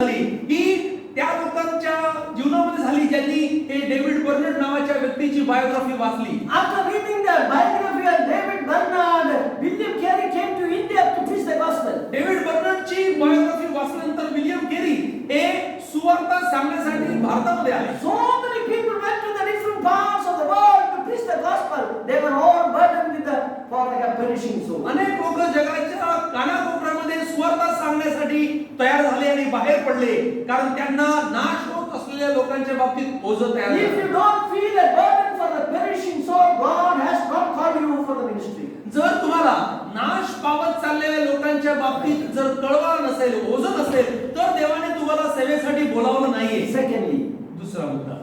झाली ही त्या लोकांच्या जीवनामध्ये झाली ज्यांनी हे डेव्हिड बर्नर्ड नावाच्या व्यक्तीची बायोग्राफी वाचली. After reading the biography of David Bernard, William Carey came to India to preach the gospel. David बर्नर्डची बायोग्राफी वाचल्यानंतर विलियम केरी हे सुवार्ता सांगण्यासाठी भारतामध्ये आले. So many people went to the different parts of the world to preach the gospel. They were all burdened with the for like a perishing soul. अनेक लोक जगाच्या कानाकोपऱ्यामध्ये सुवार्ता सांगण्यासाठी तयार झाले आणि बाहेर पडले कारण त्यांना नाश होत असलेल्या लोकांच्या बाबतीत ओझं तयार झालं. If you don't feel a burden for the perishing soul, God has not called you for the ministry. जर तुम्हाला नाश पावत चाललेल्या लोकांच्या बाबतीत जर कळवा नसेल, ओझं नसेल, तर देवाने तुम्हाला सेवेसाठी बोलावलं नाहीये. Secondly, दुसरा मुद्दा,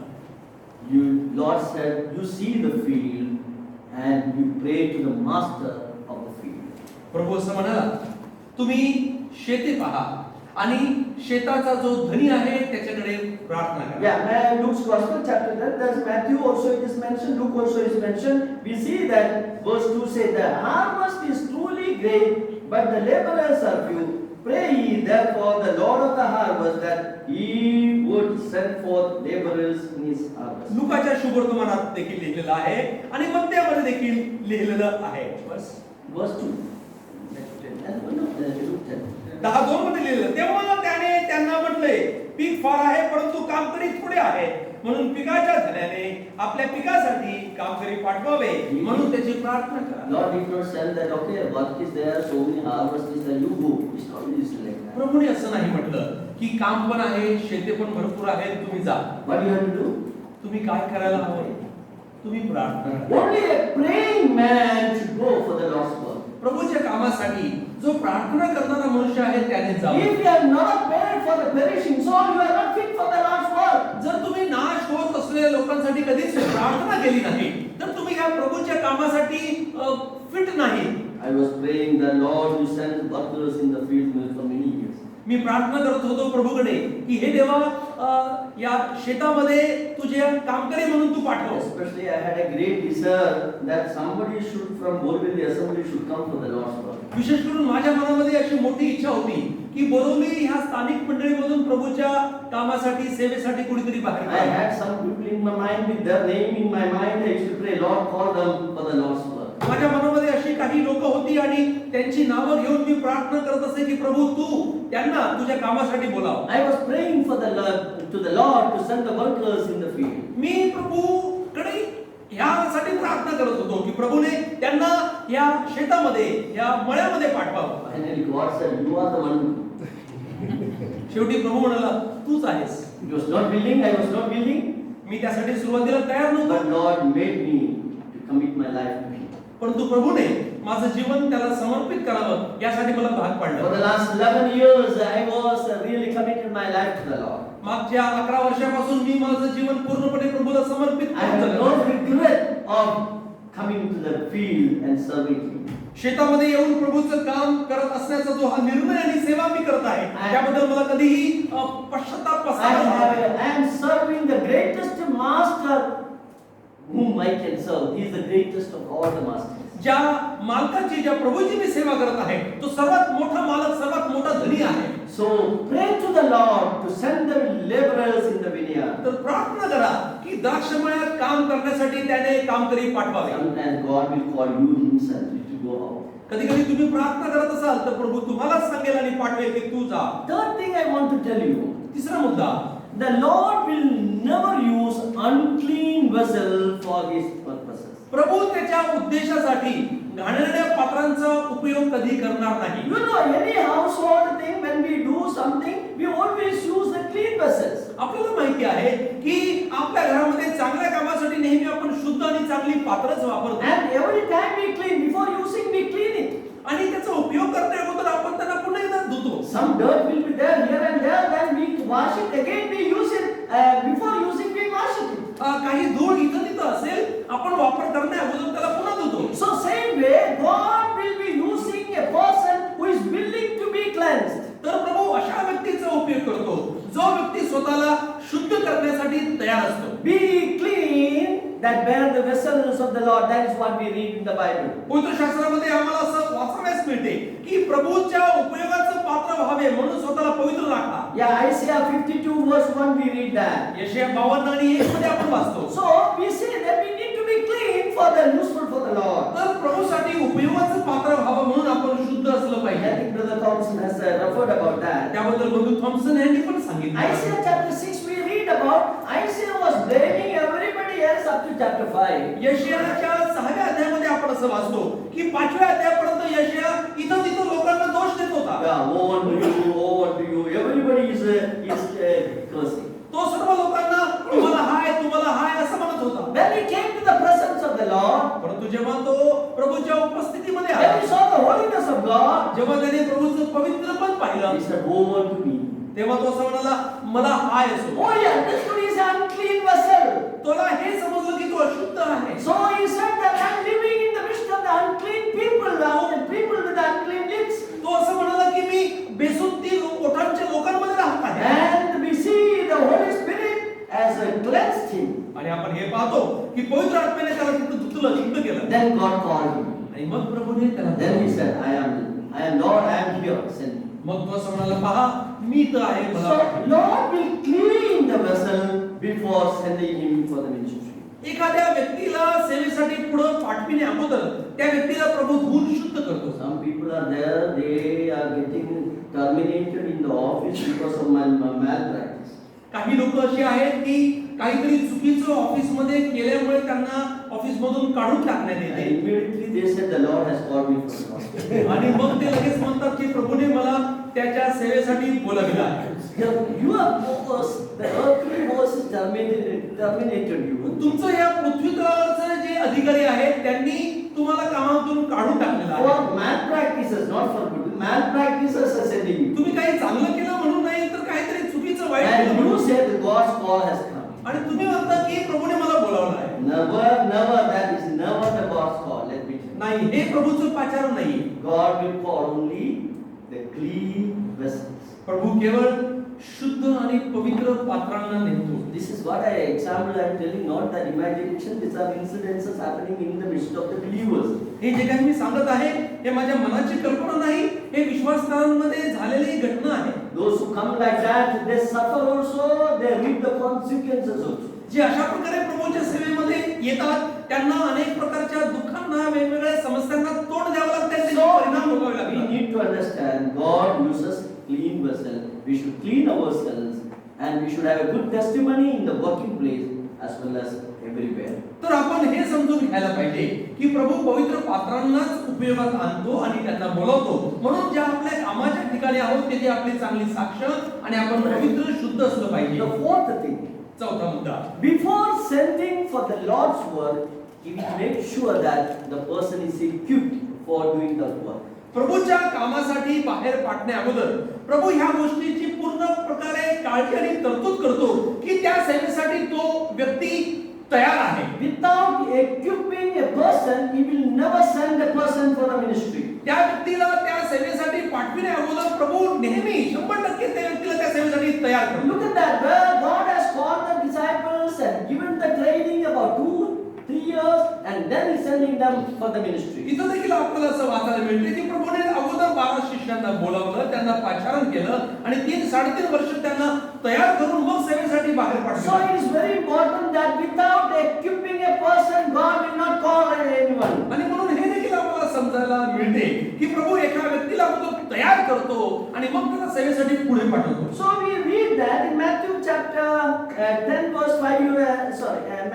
Lord said, you see the field and you pray to the master of the field. प्रभू असं म्हणाला, तुम्ही शेती पहा आणि शेताचा जो धनी आहे त्याच्याकडे प्रार्थना करा. Yeah, Luke's gospel chapter that there's Matthew also it is mentioned, Luke also is mentioned. We see that verse 2 says the harvest is truly great, but the laborers are few. Pray ye therefore the Lord of the harvest that he would send forth laborers in his harvest. लुकाच्या शुभवर्तमानात देखील लिहिलेलं आहे आणि मत्तेमध्ये देखील लिहिलेलं आहे. Verse 2. 10:2 मध्ये लिहिलेलं, तेव्हा त्याने त्यांना म्हटले, पीक फार आहे परंतु कामकरी थोडे आहे, म्हणून पिकाच्या धन्याने आपल्या पिकासाठी कामकरी पाठवावे म्हणून त्याची प्रार्थना करा. Lord did not send that okay work is there so many harvest is there you go. It's not easy like that. प्रभूने असं नाही म्हटलं की काम पण आहे, शेती पण भरपूर आहे, तुम्ही जा. What you have to do? तुम्ही काय करायला हवं? तुम्ही प्रार्थना करा. Only a praying man should go for the Lord's work. प्रभूच्या कामासाठी जो प्रार्थना करणारा मनुष्य आहे त्याने जावं. If you have not prayed for the perishing soul, you are not fit for the Lord's work. जर तुम्ही नाश होत असलेल्या लोकांसाठी कधीच प्रार्थना केली नाही तर तुम्ही ह्या प्रभूच्या कामासाठी फिट नाही. I was praying the Lord you send workers in the field for many years. मी प्रार्थना करत होतो प्रभूकडे की हे देवा या शेतामध्ये तुझे कामकरी म्हणून तू पाठव. Especially I had a great desire that somebody should from Borville assembly should come for the Lord's work. विशेष करून माझ्या मनामध्ये अशी मोठी इच्छा होती की बोरवली ह्या स्थानिक मंडळीमधून प्रभूच्या कामासाठी सेवेसाठी कोणीतरी बाहेर I had some people in my mind with their name in my mind. I used to pray, Lord, call them for the Lord's work. माझ्या मनामध्ये अशी काही लोक होती आणि त्यांची नावं घेऊन मी प्रार्थना करत असे की प्रभू तू त्यांना तुझ्या कामासाठी बोलाव. I was praying for the Lord to send the workers in the field. मी प्रभूकडे ह्यासाठी प्रार्थना करत होतो की प्रभूने त्यांना या शेतामध्ये या मळ्यामध्ये पाठवावं. Finally God said, you are the one. शेवटी प्रभू म्हणाला तूच आहेस. It was not willing, I was not willing. मी त्यासाठी सुरुवातीला तयार नव्हतो. But Lord made me to commit my life to Him. परंतु प्रभूने माझं जीवन त्याला समर्पित करावं यासाठी मला भाग For पाडलं. the last 11 years, I was really committed my life to the Lord. मागच्या 11 वर्षापासून मी माझं जीवन पूर्णपणे प्रभूला समर्पित I have करत no आहे. regret of coming to the field and serving Him. शेतामध्ये येऊन प्रभूचं काम करत असण्याचा जो हा निर्णय आणि सेवा मी करत आहे त्याबद्दल मला कधीही पश्चाताप पसरणार नाही. I am serving the greatest master whom I can serve. He is the greatest of all the masters. ज्या मालकाची ज्या प्रभूची मी सेवा करत आहे तो सर्वात मोठा मालक सर्वात मोठा धनी आहे. So pray to the Lord to send the laborers in the vineyard. तर प्रार्थना करा की द्राक्षमळ्यात काम करण्यासाठी त्याने कामकरी पाठवावे. Sometimes God will call you Himself to go out. कधी कधी तुम्ही प्रार्थना करत असाल तर प्रभू तुम्हालाच सांगेल आणि पाठवेल की तू जा. Third thing I want to tell you. तिसरा मुद्दा, The Lord will never use unclean vessel for His purposes. प्रभू त्याच्या उद्देशासाठी घाणेरड्या पात्रांचा उपयोग कधी करणार नाही. You know, any household thing when we do something, we always use the clean vessels. आपल्याला माहिती आहे की आपल्या घरामध्ये चांगल्या कामासाठी नेहमी आपण शुद्ध आणि चांगली पात्रच वापरतो. And every time we clean, before using we clean it. आणि त्याचा उपयोग करते अगोदर आपण त्यांना पुन्हा एकदा धुतो. Some dirt will be there here and there, then we wash it again, we use it. Before using we wash it. काही धूळ इथं तिथं असेल आपण वापर करण्या अगोदर त्याला पुन्हा धुतो. So same way, God will be using a person who is willing to be cleansed. तर प्रभू अशा व्यक्तीचा उपयोग करतो जो व्यक्ती स्वतःला शुद्ध करण्यासाठी तयार असतो. Be clean that bear the vessels of the Lord. That is what we read in the Bible. पवित्र शास्त्रामध्ये आम्हाला असं वाचण्यास मिळते की प्रभूच्या उपयोगाचं पात्र व्हावे म्हणून स्वतःला पवित्र राखा. Yeah, Isaiah 52 verse 1 we read that. यशाया 52 आणि 1 मध्ये आपण वाचतो. So we say that we need to be clean for the useful for the Lord. तर प्रभूसाठी उपयोगाचं पात्र व्हावं म्हणून आपण शुद्ध असलं I पाहिजे. think Brother Thompson has referred about that. त्याबद्दल बंधू थॉम्सन यांनी पण सांगितलं. Isaiah chapter 6 we read about Isaiah was blaming everybody else up to chapter 5. यशायाच्या 6व्या अध्यायामध्ये आपण असं वाचतो की 5व्या अध्यायापर्यंत यशाया इथं तिथं लोकांना दोष देत होता. Yeah, woe unto you. Everybody is cursing. तो सर्व लोकांना तुम्हाला हाय असं म्हणत होता. When he came to the presence of the Lord, परंतु जेव्हा तो प्रभूच्या उपस्थितीमध्ये when आला, he saw the holiness of God, जेव्हा त्याने प्रभूचं पवित्रपण पाहिलं, he said, woe unto me. तेव्हा तो असं म्हणाला मला हाय असो. Oh, he understood he is an unclean vessel. तुला हे समजलं की तो अशुद्ध आहे. So he said that I am living in the midst of the unclean people now, and people with unclean lips. तो असं म्हणाला की मी बेसुद्धी ओठांच्या लोकांमध्ये राहत आहे. And we see the Holy Spirit as a cleansed him. आणि आपण हे पाहतो की पवित्र आत्म्याने त्याला तिथं धुतलं, शुद्ध केलं. Then God called him. आणि मग प्रभूने त्याला Then he said, I am Lord, I am here, send me. मग तो असं म्हणाला पहा मी तर आहे मला So पाठवा. Lord will clean the vessel before sending him for the ministry. एखाद्या व्यक्तीला सेवेसाठी पुढे पाठविणे अगोदर त्या व्यक्तीला प्रभू धुवून शुद्ध करतो. Some people are there, they are getting terminated in the office because of malpractice. काही लोक अशी आहेत की काहीतरी चुकीचं ऑफिस मध्ये केल्यामुळे त्यांना ऑफिस मधून काढून टाकण्यात And येते. immediately they said, the Lord has called me for the gospel. आणि मग ते लगेच म्हणतात की प्रभूने मला त्याच्या सेवेसाठी बोलाविलं आहे. You are boss, the earthly boss is terminated you. तुमचं या पृथ्वी तलावरचे जे अधिकारी आहेत त्यांनी तुम्हाला कामातून काढून टाकलेलं आहे. For malpractices, not for good. Malpractices are sending you. तुम्ही काही चांगलं केलं म्हणून नाही तर काहीतरी चुकीचं वाईट केलं And you म्हणून. say that God's call has come. आणि तुम्ही म्हणता की प्रभूने मला बोलावलं आहे. Never, that is never the God's call. Let me tell you. नाही हे प्रभूचं पाचारण नाही. God will call only the clean vessels. प्रभू केवळ शुद्ध आणि पवित्र पात्रांना नेमतो. This is what example I am telling, not that imagination. These are incidences happening in the midst of the believers. हे जे काही मी सांगत आहे हे माझ्या मनाची कल्पना नाही, हे विश्वासस्थानांमध्ये झालेली घटना आहे. Those who come like that, they suffer also, they reap the consequences also. जे अशा प्रकारे प्रभूच्या सेवेमध्ये येतात त्यांना अनेक प्रकारच्या दुःखांना वेगवेगळ्या समस्यांना तोंड द्यावं लागतं, त्याचे परिणाम भोगावे We लागतात. need to understand God uses clean vessel. We should clean ourselves and we should have a good testimony in the working place as well as everywhere. तर आपण हे समजून घ्यायला पाहिजे की प्रभू पवित्र पात्रांनाच उपयोगात आणतो आणि त्यांना बोलवतो. म्हणून ज्या आपल्या कामाच्या ठिकाणी आहोत तिथे आपली चांगली साक्ष आणि आपण पवित्र शुद्ध असलं पाहिजे. The fourth thing, चौथा मुद्दा, before sending for the Lord's work, he will make sure that the person is equipped for doing the work. प्रभूच्या कामासाठी बाहेर पाठण्या अगोदर प्रभू ह्या गोष्टीची पूर्ण प्रकारे काळजी आणि तरतूद करतो की त्या सेवेसाठी तो व्यक्ती तयार आहे. Without equipping a person, he will never send a person for the ministry. त्या व्यक्तीला त्या सेवेसाठी पाठविण्या अगोदर प्रभू नेहमी 100% त्या व्यक्तीला त्या सेवेसाठी तयार करतो. Look at that, where God has called the disciples and given the training about 2-3 years, and then He's sending them for the ministry. इथं देखील आपल्याला असं वाचायला मिळते की प्रभूने अगोदर 12 शिष्यांना बोलावलं, त्यांना पाचारण केलं आणि 3-3.5 वर्ष त्यांना तयार करून मग सेवेसाठी बाहेर So पाठवलं. it is very important that without equipping a person, God will not call anyone. आणि म्हणून हे देखील आपल्याला समजायला मिळते की प्रभू एका व्यक्तीला अगोदर तयार करतो आणि मग त्याला सेवेसाठी पुढे पाठवतो. So we read that in Matthew chapter 10 verse 5,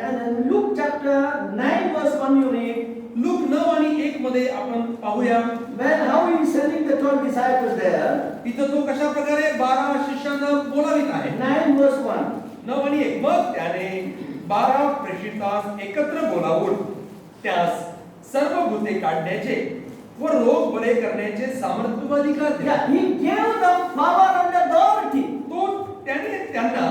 and Luke chapter 9 verse 1 you read. Look 9 आणि 1 मध्ये आपण पाहूया When how he is sending the 12 disciples there. तिथं तो कशा प्रकारे 12 शिष्यांना बोलावित आहे. 9 verse 1. 9 आणि 1 मग त्याने 12 प्रेषितांस एकत्र बोलावून त्यास सर्व भूते काढण्याचे व रोग बरे करण्याचे सामर्थ्य व अधिकार दिले. Yeah, he gave them power and authority. तो त्याने त्यांना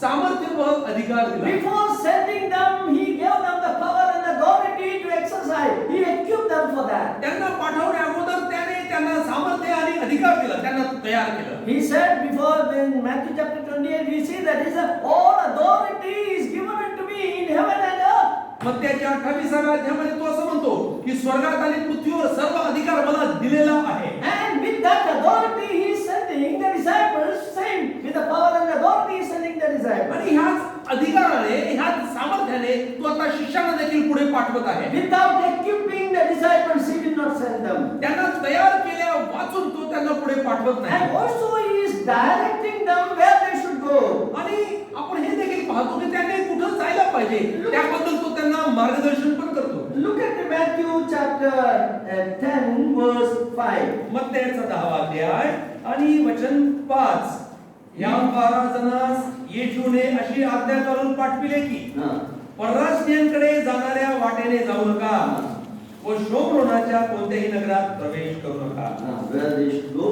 सामर्थ्य व अधिकार दिला. Before sending them, he gave them the power and authority to exercise. He equipped them for that. त्यांना पाठवण्या अगोदर त्याने त्यांना सामर्थ्य आणि अधिकार दिला, त्यांना तयार केलं. He said before in Matthew chapter 28, we see that he said, all authority is given unto me in heaven and earth. मत्त्याच्या 28व्या अध्यायामध्ये तो असं म्हणतो की स्वर्गात आणि पृथ्वीवर सर्व अधिकार मला दिलेला आहे. And with that authority he is sending the disciples, same with the power and authority he is sending the disciples. आणि ह्याच अधिकाराने ह्याच सामर्थ्याने तो आता शिष्यांना देखील पुढे पाठवत आहे. Without equipping the disciples he will not send them. त्यांना तयार केल्या वाचून तो त्यांना पुढे पाठवत नाही. And also he is directing them where they should go. आणि आपण हे देखील पाहतो की त्यांनी कुठं जायला पाहिजे त्याबद्दल तो त्यांना मार्गदर्शन पण करतो. Look at Matthew chapter 10 verse 5. मत्तेचा 10वा अध्याय आणि वचन 5. या 12 जणांस येशूने अशी आज्ञा करून पाठविले की परराष्ट्रीयांकडे जाणाऱ्या वाटेने जाऊ नका व शोम्रोनाच्या कोणत्याही नगरात प्रवेश करू नका. Where they should go.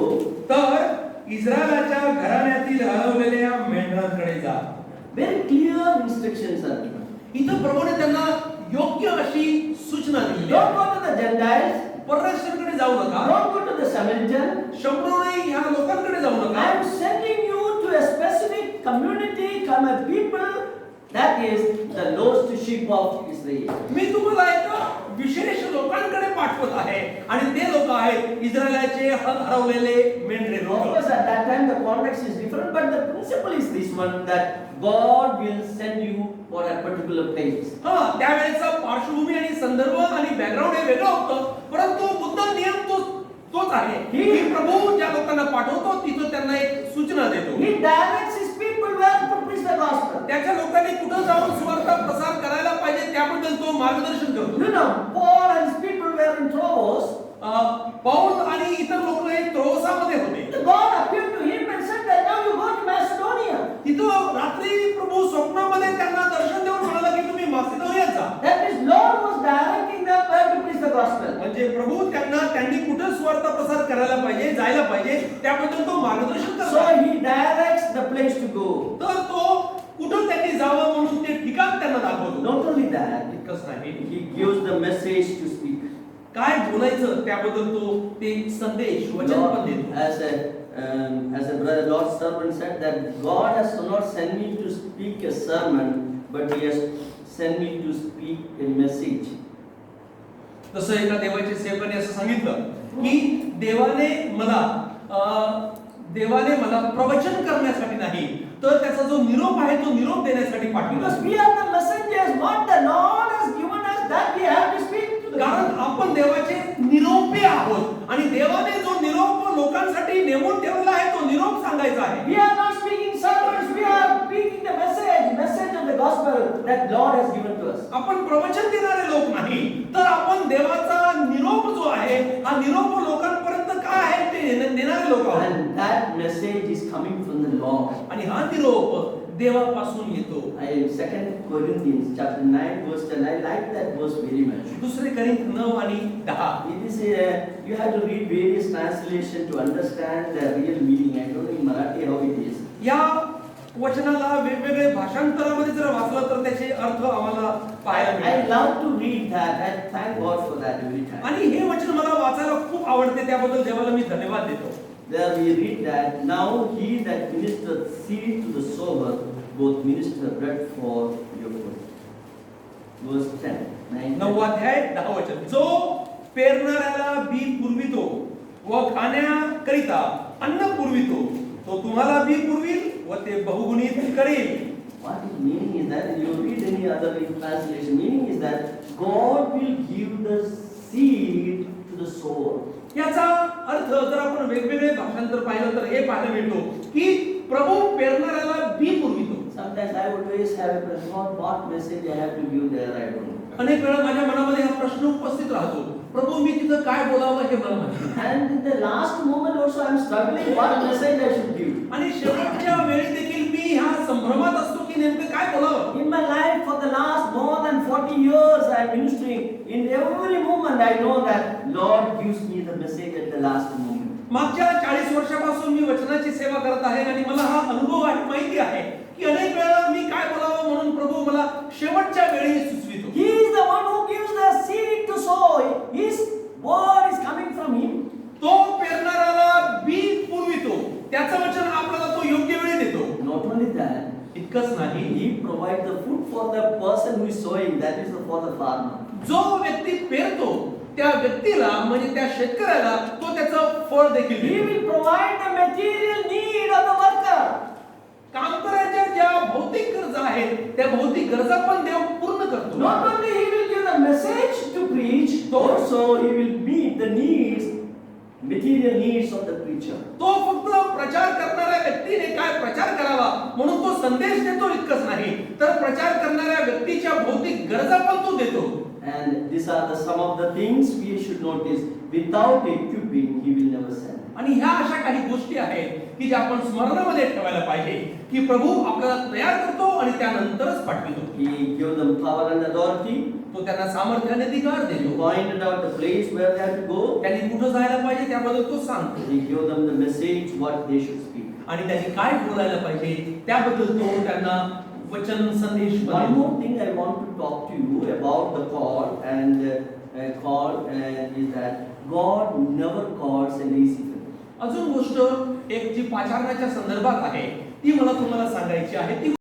तर इस्रायलाच्या घराण्यातील हरवलेल्या मेंढरांकडे जा. Very clear instructions are given. इथं प्रभूने त्यांना योग्य अशी सूचना दिली. Don't go to the Gentiles. परराष्ट्रांकडे जाऊ नका. Don't go to the Samaritan. शंभरोने ह्या लोकांकडे जाऊ नका. I am sending you to a specific community, come a people that is the lost sheep of Israel. मी तुम्हाला एका विशेष लोकांकडे पाठवत आहे आणि ते लोक आहेत इस्रायलाचे हरवलेले मेंढरे Of लोक. course, at that time the context is different, but the principle is this one, that God will send you for a particular place. हां, त्यावेळेचा पार्श्वभूमी आणि संदर्भ आणि बॅकग्राऊंड हे वेगळं होतं, परंतु मुद्दा नियम तोच आहे की प्रभू ज्या लोकांना पाठवतो तिथं त्यांना एक सूचना देतो. He directs his people where to preach the gospel. त्याच्या लोकांनी कुठं जाऊन सुवार्ता प्रसार करायला पाहिजे त्याबद्दल तो मार्गदर्शन करतो. You know, Paul and his people were in Troas. Paul आणि इतर लोक हे त्रोआसामध्ये होते. God appeared to him and said that now you go to Macedonia. तिथं रात्री प्रभू स्वप्नामध्ये त्यांना दर्शन देऊन म्हणाला की तुम्ही मासिदोनियात जा. That means Lord was directing them where to preach the gospel. म्हणजे प्रभू त्यांनी कुठं सुवार्ता प्रसार करायला पाहिजे जायला पाहिजे त्याबद्दल तो मार्गदर्शन करतो. So he directs the place to go. तर तो कुठं त्यांनी जावं म्हणून ते ठिकाण त्यांना दाखवतो. Not only that, इतकंच नाही, he gives the message to speak. काय बोलायचं त्याबद्दल तो ते संदेश वचन पण देतो. As a brother Lord's servant said that God has not sent me to speak a sermon, but he has sent me to speak a message. तसं एका देवाच्या सेवकाने असं सांगितलं की देवाने मला प्रवचन करण्यासाठी नाही तर त्याचा जो निरोप आहे तो निरोप देण्यासाठी पाठवला. Because we are the messengers, what the Lord has given us that we have to speak to the कारण आपण देवाचे निरोपी आहोत आणि देवाने जो निरोप लोकांसाठी नेमून ठेवला आहे तो निरोप सांगायचा आहे. We are not speaking sermons, we are speaking the message of the gospel that Lord has given to us. आपण प्रवचन देणारे लोक नाही तर आपण देवाचा निरोप जो आहे हा निरोप लोकांपर्यंत काय आहे ते देणारे लोक आहोत. And that message is coming from the Lord. आणि हा निरोप देवापासून येतो. I 2 Corinthians chapter 9 verse 10, I like that verse very much. दुसरे कोरिंथ 9 आणि 10. It is you have to read various translation to understand the real meaning. I don't know in Marathi how it is. या वचनाला वेगवेगळे भाषांतरामध्ये जर वाचलं तर त्याचे अर्थ आम्हाला पाहायला I मिळतात. love to read that and thank God for that every time. आणि हे वचन मला वाचायला खूप आवडते त्याबद्दल देवाला मी धन्यवाद देतो. There we read that now he that ministered seed to the sower both minister bread for your food. Verse 10. 9 अध्याय 10 वचन. जो पेरणाऱ्याला बी पुरवितो व खाण्याकरिता अन्न पुरवितो तो तुम्हाला बी पुरविल व ते बहुगुणित करेल. What is meaning is that you read any other translation. Meaning is that God will give the seed to the sower. याचा अर्थ जर आपण वेगवेगळे भाषांतर पाहिलं तर हे पाहायला मिळतो की प्रभू पेरणाऱ्याला बी पुरवितो. Sometimes I would always have a question, what message I have to give there, I don't know. अनेक वेळा माझ्या मनामध्ये हा प्रश्न उपस्थित राहतो, प्रभू मी तिथं काय बोलावं हे मला माहिती नाही. And in the last moment also I am struggling what message I should give. आणि शेवटच्या वेळी देखील मी ह्या संभ्रमात असतो की नेमकं काय बोलावं. In my life for the last more than 40 years I am ministering. In every moment I know that Lord gives me the message at the last moment. मागच्या 40 वर्षापासून मी वचनाची सेवा करत आहे आणि मला हा अनुभव आणि माहिती आहे की अनेक वेळा मी काय बोलावं म्हणून प्रभू मला शेवटच्या वेळी सुचवितो. He is the one who gives the seed to sow. His word is coming from him. तो पेरणाऱ्याला बी पुरवितो, त्याचं वचन आपल्याला तो योग्य वेळी देतो. Not only that, इतकंच नाही, He provides the food for the person who is sowing, that is for the farmer. जो व्यक्ती पेरतो त्या व्यक्तीला म्हणजे त्या शेतकऱ्याला तो त्याचं फळ देखील He देतो. will provide the material need of the worker. काम करायच्या ज्या भौतिक गरजा आहेत त्या भौतिक गरजा पण देव पूर्ण करतो. Not only he will give the message to preach, also he will meet the needs, material needs of the preacher. तो फक्त प्रचार करणाऱ्या व्यक्तीने काय प्रचार करावा म्हणून तो संदेश देतो इतकंच नाही, तर प्रचार करणाऱ्या व्यक्तीच्या भौतिक गरजा पण तो देतो. And these are some of the things we should notice. Without equipping, he will never send. आणि ह्या अशा काही गोष्टी आहेत की ज्या आपण स्मरणामध्ये ठेवायला पाहिजे की प्रभू आपल्याला तयार करतो आणि त्यानंतरच पाठवितो. He gave them power and authority. तो त्यांना सामर्थ्याने अधिकार He देतो. pointed out the place where they have to go. त्यांनी कुठं जायला पाहिजे त्याबद्दल तो सांगतो. He gave them the message what they should speak. आणि त्यांनी काय बोलायला पाहिजे त्याबद्दल तो त्यांना वचन संदेश One देतो. more thing I want to talk to you about the call is that God never calls a lazy fellow. अजून गोष्ट एक जी पाचारण्याच्या संदर्भात आहे ती मला तुम्हाला सांगायची आहे ती